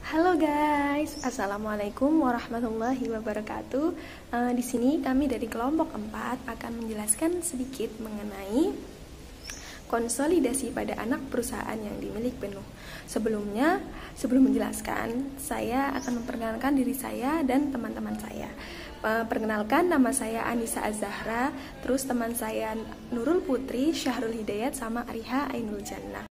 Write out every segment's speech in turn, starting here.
Halo guys, Assalamualaikum warahmatullahi wabarakatuh. Di sini kami dari kelompok 4 akan menjelaskan sedikit mengenai konsolidasi pada anak perusahaan yang dimiliki penuh. Sebelum menjelaskan, saya akan memperkenalkan diri saya dan teman-teman saya. Perkenalkan, nama saya Anissa Az-Zahra, terus teman saya Nurul Putri, Syahrul Hidayat, sama Ariha Ainul Jannah.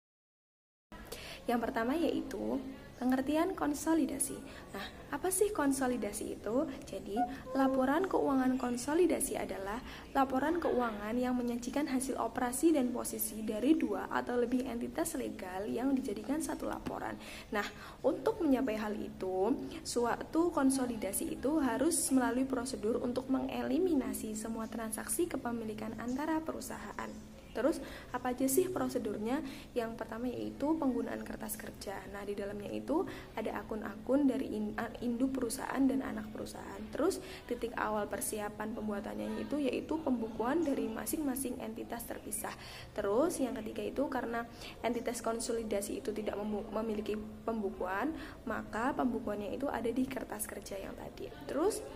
Yang pertama yaitu pengertian konsolidasi. Nah, apa sih konsolidasi itu? Jadi, laporan keuangan konsolidasi adalah laporan keuangan yang menyajikan hasil operasi dan posisi dari dua atau lebih entitas legal yang dijadikan satu laporan. Nah, untuk mencapai hal itu, suatu konsolidasi itu harus melalui prosedur untuk mengeliminasi semua transaksi kepemilikan antara perusahaan. Terus, apa aja sih prosedurnya? Yang pertama yaitu penggunaan kertas kerja. Nah, di dalamnya itu ada akun-akun dari induk perusahaan dan anak perusahaan. Terus, titik awal persiapan pembuatannya itu yaitu pembukuan dari masing-masing entitas terpisah. Terus, yang ketiga itu karena entitas konsolidasi itu tidak memiliki pembukuan, maka pembukuannya itu ada di kertas kerja yang tadi. Terus,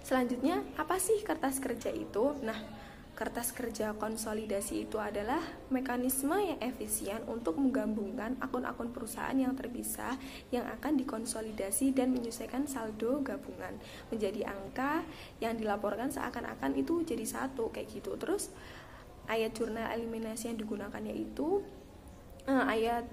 selanjutnya, apa sih kertas kerja itu? Nah, kertas kerja konsolidasi itu adalah mekanisme yang efisien untuk menggabungkan akun-akun perusahaan yang terpisah yang akan dikonsolidasi dan menyelesaikan saldo gabungan menjadi angka yang dilaporkan seakan-akan itu jadi satu kayak gitu. Terus ayat jurnal eliminasi yang digunakan yaitu ayat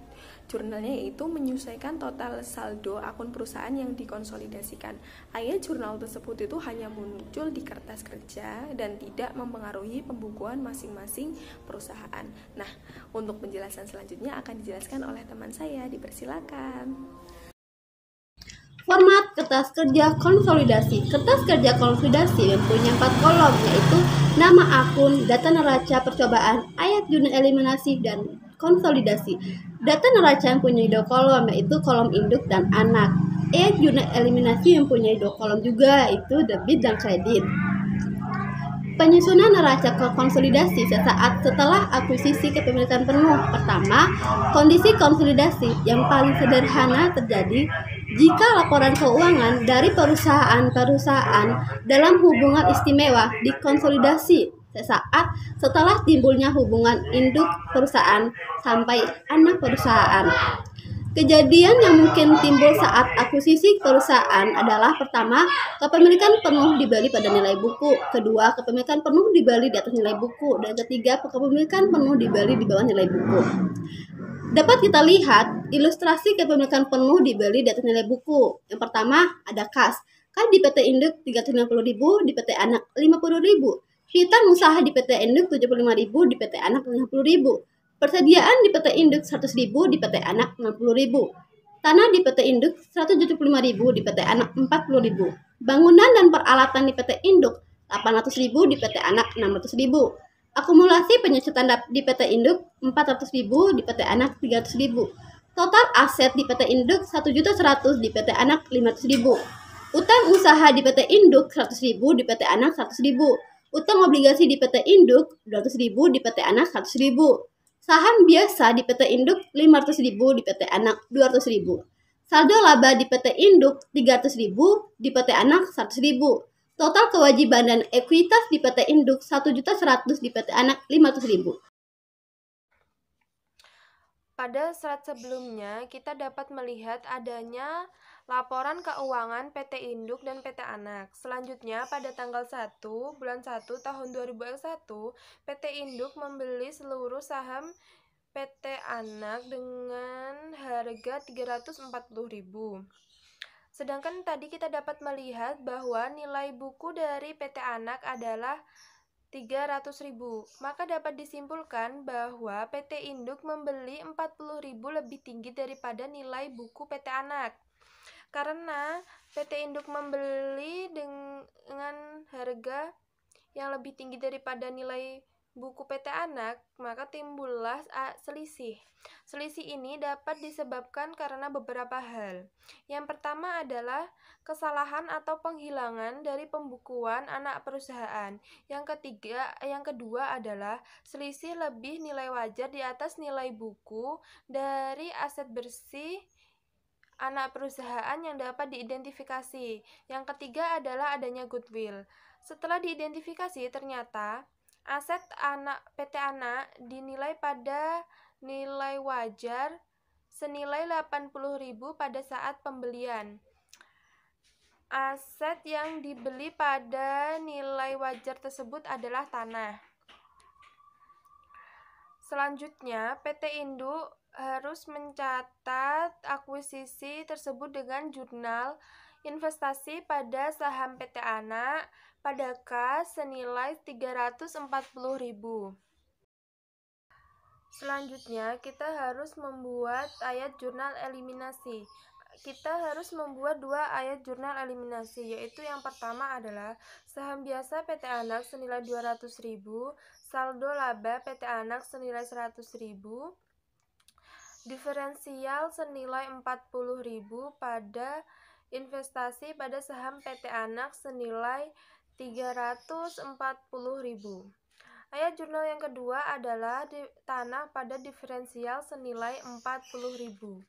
jurnalnya yaitu menyesuaikan total saldo akun perusahaan yang dikonsolidasikan. Ayat jurnal tersebut itu hanya muncul di kertas kerja dan tidak mempengaruhi pembukuan masing-masing perusahaan. Nah, untuk penjelasan selanjutnya akan dijelaskan oleh teman saya. Dipersilakan. Format kertas kerja konsolidasi. Kertas kerja konsolidasi mempunyai 4 kolom, yaitu nama akun, data neraca percobaan, ayat jurnal eliminasi, dan konsolidasi. Data neraca mempunyai 2 kolom, yaitu kolom induk dan anak. Ayat jurnal eliminasi mempunyai 2 kolom juga, yaitu debit dan kredit. Penyusunan neraca konsolidasi sesaat setelah akuisisi kepemilikan penuh. Pertama, kondisi konsolidasi yang paling sederhana terjadi jika laporan keuangan dari perusahaan-perusahaan dalam hubungan istimewa dikonsolidasi sesaat setelah timbulnya hubungan induk perusahaan sampai anak perusahaan. Kejadian yang mungkin timbul saat akuisisi perusahaan adalah pertama, kepemilikan penuh dibeli pada nilai buku, kedua, kepemilikan penuh dibeli di atas nilai buku, dan ketiga, kepemilikan penuh dibeli di bawah nilai buku. Dapat kita lihat ilustrasi kepemilikan penuh dibeli di atas nilai buku. Yang pertama ada kas. Kas di PT Induk 350.000, di PT Anak 50.000. Piutang usaha di PT Induk 75.000, di PT Anak 50.000. Persediaan di PT Induk 100.000, di PT Anak 60.000. Tanah di PT Induk 175.000, di PT Anak 40.000. Bangunan dan peralatan di PT Induk 800.000, di PT Anak 600.000. Akumulasi penyusutan di PT Induk 400.000, di PT Anak 300.000. Total aset di PT Induk 1.100.000, di PT Anak 500.000. Utang usaha di PT Induk 100.000, di PT Anak 100.000. Utang obligasi di PT Induk 200.000, di PT Anak 100.000. Saham biasa di PT Induk 500.000, di PT Anak 200.000. Saldo laba di PT Induk 300.000, di PT Anak 100.000. Total kewajiban dan ekuitas di PT Induk 1.100.000, di PT Anak 500.000. Pada slide sebelumnya, kita dapat melihat adanya laporan keuangan PT Induk dan PT Anak. Selanjutnya, pada tanggal 1 bulan 1 tahun 2021, PT Induk membeli seluruh saham PT Anak dengan harga 340.000. Sedangkan tadi kita dapat melihat bahwa nilai buku dari PT Anak adalah 300.000. Maka dapat disimpulkan bahwa PT Induk membeli 40.000 lebih tinggi daripada nilai buku PT Anak. Karena PT Induk membeli dengan harga yang lebih tinggi daripada nilai buku PT Anak, maka timbullah selisih. Selisih ini dapat disebabkan karena beberapa hal. Yang pertama adalah kesalahan atau penghilangan dari pembukuan anak perusahaan. Yang kedua adalah selisih lebih nilai wajar di atas nilai buku dari aset bersih anak perusahaan yang dapat diidentifikasi. Yang ketiga adalah adanya goodwill. Setelah diidentifikasi, ternyata aset PT Anak dinilai pada nilai wajar senilai 80.000 pada saat pembelian. Aset yang dibeli pada nilai wajar tersebut adalah tanah. Selanjutnya, PT Induk harus mencatat akuisisi tersebut dengan jurnal investasi pada saham PT Anak pada kas senilai 340.000. Selanjutnya, kita harus membuat ayat jurnal eliminasi. Kita harus membuat 2 ayat jurnal eliminasi, yaitu yang pertama adalah saham biasa PT Anak senilai 200.000, saldo laba PT Anak senilai 100.000, diferensial senilai 40.000 pada investasi pada saham PT Anak senilai 340.000. Ayat jurnal yang kedua adalah tanah pada diferensial senilai 40.000.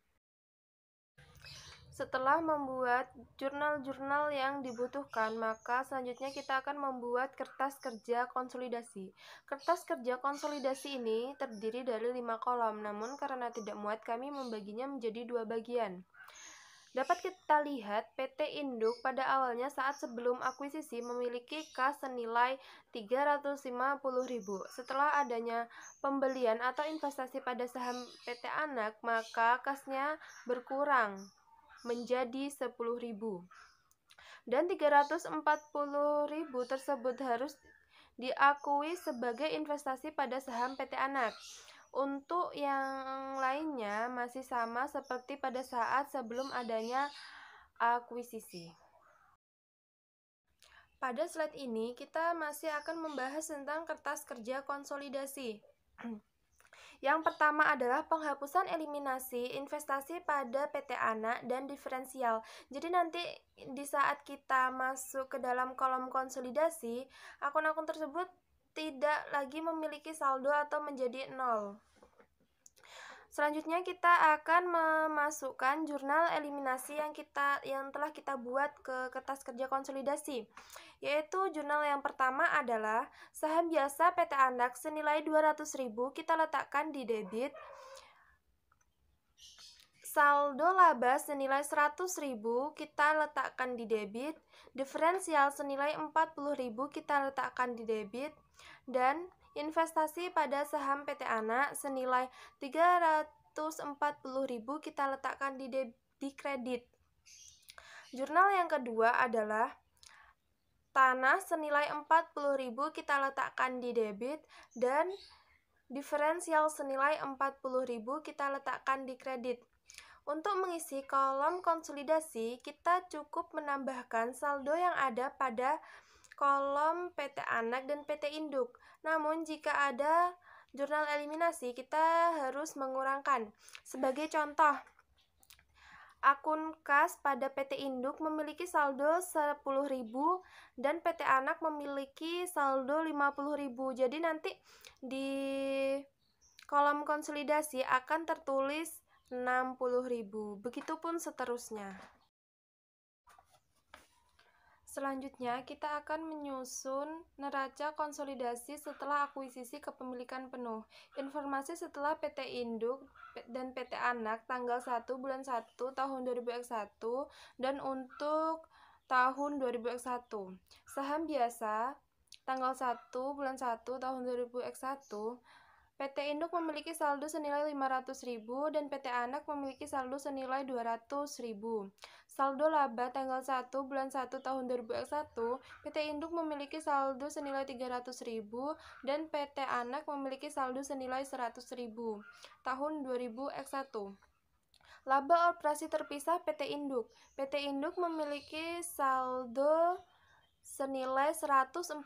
Setelah membuat jurnal-jurnal yang dibutuhkan, maka selanjutnya kita akan membuat kertas kerja konsolidasi. Kertas kerja konsolidasi ini terdiri dari 5 kolom, namun karena tidak muat kami membaginya menjadi 2 bagian. Dapat kita lihat PT Induk pada awalnya saat sebelum akuisisi memiliki kas senilai 350.000. Setelah adanya pembelian atau investasi pada saham PT Anak, maka kasnya berkurang menjadi 10.000. Dan 340.000 tersebut harus diakui sebagai investasi pada saham PT Anak. Untuk yang lainnya masih sama seperti pada saat sebelum adanya akuisisi. Pada slide ini kita masih akan membahas tentang kertas kerja konsolidasi. Yang pertama adalah penghapusan eliminasi investasi pada PT Anak dan diferensial. Jadi nanti di saat kita masuk ke dalam kolom konsolidasi, akun-akun tersebut tidak lagi memiliki saldo atau menjadi 0. Selanjutnya kita akan memasukkan jurnal eliminasi yang telah kita buat ke kertas kerja konsolidasi. Yaitu jurnal yang pertama adalah saham biasa PT Anak senilai 200.000 kita letakkan di debit. Saldo laba senilai 100.000 kita letakkan di debit. Diferensial senilai 40.000 kita letakkan di debit. Dan investasi pada saham PT Anak senilai 340.000 kita letakkan di kredit. Jurnal yang kedua adalah tanah senilai 40.000 kita letakkan di debit dan diferensial senilai 40.000 kita letakkan di kredit. Untuk mengisi kolom konsolidasi, kita cukup menambahkan saldo yang ada pada kolom PT Anak dan PT Induk. Namun jika ada jurnal eliminasi, kita harus mengurangkan. Sebagai contoh, akun kas pada PT Induk memiliki saldo 10.000 dan PT Anak memiliki saldo 50.000. Jadi nanti di kolom konsolidasi akan tertulis 60.000. Begitupun seterusnya. Selanjutnya, kita akan menyusun neraca konsolidasi setelah akuisisi kepemilikan penuh. Informasi setelah PT Induk dan PT Anak tanggal 1 bulan 1 tahun 2021 dan untuk tahun 2021. Saham biasa tanggal 1 bulan 1 tahun 2021. PT Induk memiliki saldo senilai 500.000 dan PT Anak memiliki saldo senilai 200.000. Saldo laba tanggal 1 bulan 1 tahun 2021, PT Induk memiliki saldo senilai 300.000 dan PT Anak memiliki saldo senilai 100.000 tahun 2021. Laba operasi terpisah PT Induk. PT Induk memiliki saldo senilai 140.000.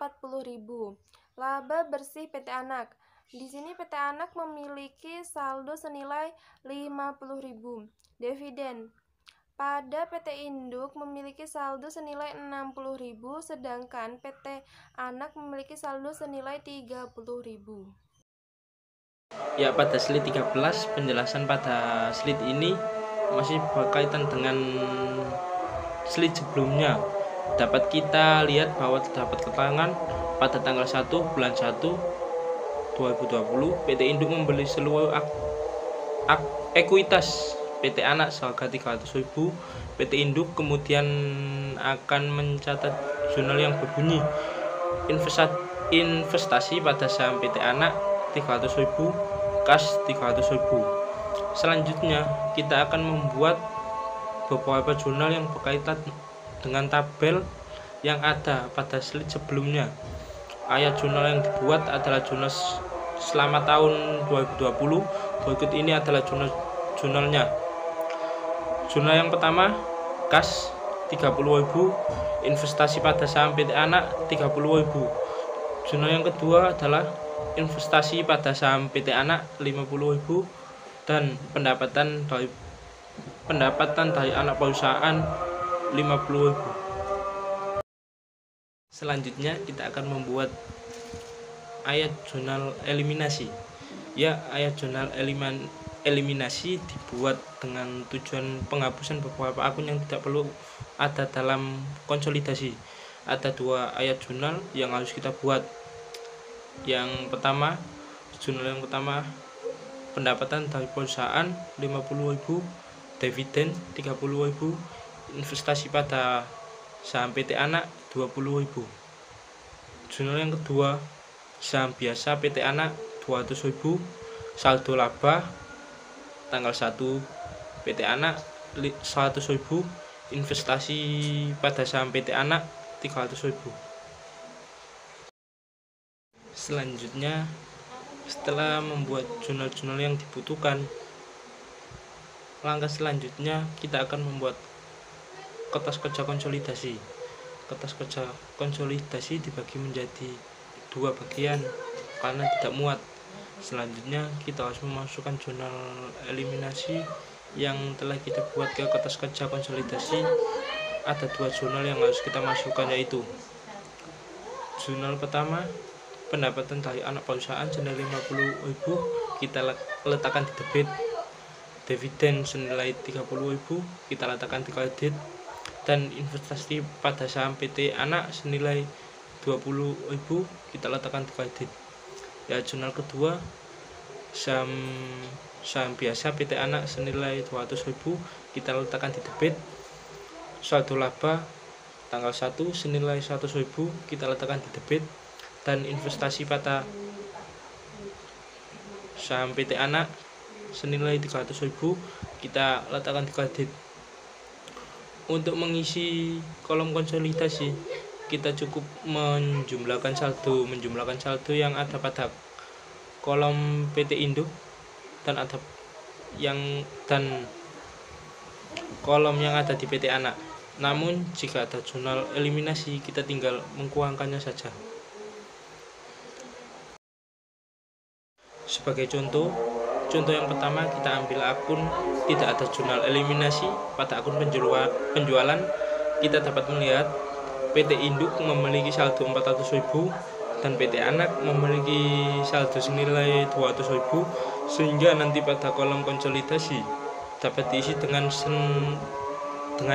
Laba bersih PT Anak. Di sini PT Anak memiliki saldo senilai 50.000. Dividen. Pada PT Induk memiliki saldo senilai 60.000, sedangkan PT Anak memiliki saldo senilai 30.000. Ya, pada slide 13 penjelasan pada slide ini masih berkaitan dengan slide sebelumnya. Dapat kita lihat bahwa terdapat keterangan pada tanggal 1 bulan 1 2020 PT Induk membeli seluruh ekuitas PT Anak seharga 300.000. PT Induk kemudian akan mencatat jurnal yang berbunyi investasi pada saham PT Anak 300.000, kas 300.000. Selanjutnya kita akan membuat beberapa jurnal yang berkaitan dengan tabel yang ada pada slide sebelumnya. Ayat jurnal yang dibuat adalah jurnal selama tahun 2020. Berikut ini adalah jurnalnya. Jurnal yang pertama, kas 30.000, investasi pada saham PT Anak 30.000. Jurnal yang kedua adalah investasi pada saham PT Anak 50.000 dan pendapatan dari anak perusahaan 50.000. Selanjutnya kita akan membuat ayat jurnal eliminasi. Ya, ayat jurnal eliminasi dibuat dengan tujuan penghapusan beberapa akun yang tidak perlu ada dalam konsolidasi. Ada 2 ayat jurnal yang harus kita buat. Yang pertama, jurnal yang pertama, pendapatan dari perusahaan 50.000, dividen 30.000, investasi pada saham PT Anak 20.000. Jurnal yang kedua, saham biasa PT Anak 200.000, saldo laba tanggal 1 PT Anak 100.000, investasi pada saham PT Anak 300.000. Selanjutnya, setelah membuat jurnal-jurnal yang dibutuhkan, langkah selanjutnya kita akan membuat kertas kerja konsolidasi. Kertas kerja konsolidasi dibagi menjadi 2 bagian karena tidak muat. Selanjutnya kita harus memasukkan jurnal eliminasi yang telah kita buat ke kertas kerja konsolidasi. Ada 2 jurnal yang harus kita masukkan, yaitu jurnal pertama, pendapatan dari anak perusahaan senilai 50.000, kita letakkan di debit. Dividen senilai 30.000 kita letakkan di kredit, dan investasi pada saham PT Anak senilai 20.000 kita letakkan di kredit. Ya, jurnal kedua, saham biasa PT Anak senilai 200.000 kita letakkan di debit. Saldo laba tanggal 1 senilai 100.000 kita letakkan di debit, dan investasi pada saham PT Anak senilai 300.000 kita letakkan di kredit. Untuk mengisi kolom konsolidasi, kita cukup menjumlahkan saldo yang ada pada kolom PT Induk dan kolom yang ada di PT Anak. Namun jika ada jurnal eliminasi, kita tinggal mengkurangkannya saja. Sebagai contoh yang pertama, kita ambil akun tidak ada jurnal eliminasi. Pada akun penjualan, kita dapat melihat PT Induk memiliki saldo 400.000 dan PT Anak memiliki saldo senilai 200.000, sehingga nanti pada kolom konsolidasi dapat diisi dengan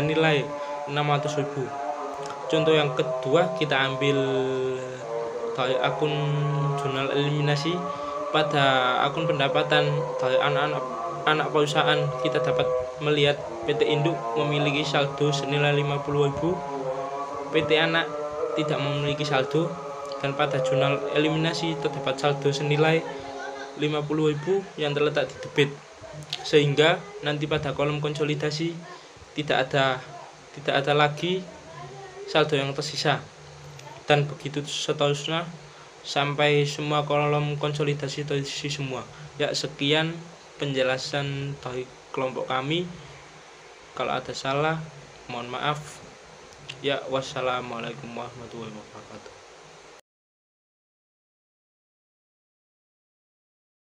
nilai 600.000. Contoh yang kedua, kita ambil dari akun jurnal eliminasi. Pada akun pendapatan dari anak perusahaan, kita dapat melihat PT Induk memiliki saldo senilai 50.000, PT Anak tidak memiliki saldo, dan pada jurnal eliminasi terdapat saldo senilai 50.000 yang terletak di debit, sehingga nanti pada kolom konsolidasi tidak ada lagi saldo yang tersisa, dan begitu seterusnya sampai semua kolom konsolidasi terisi semua. Ya, sekian penjelasan dari kelompok kami. Kalau ada salah, mohon maaf. Ya, wassalamualaikum warahmatullahi wabarakatuh.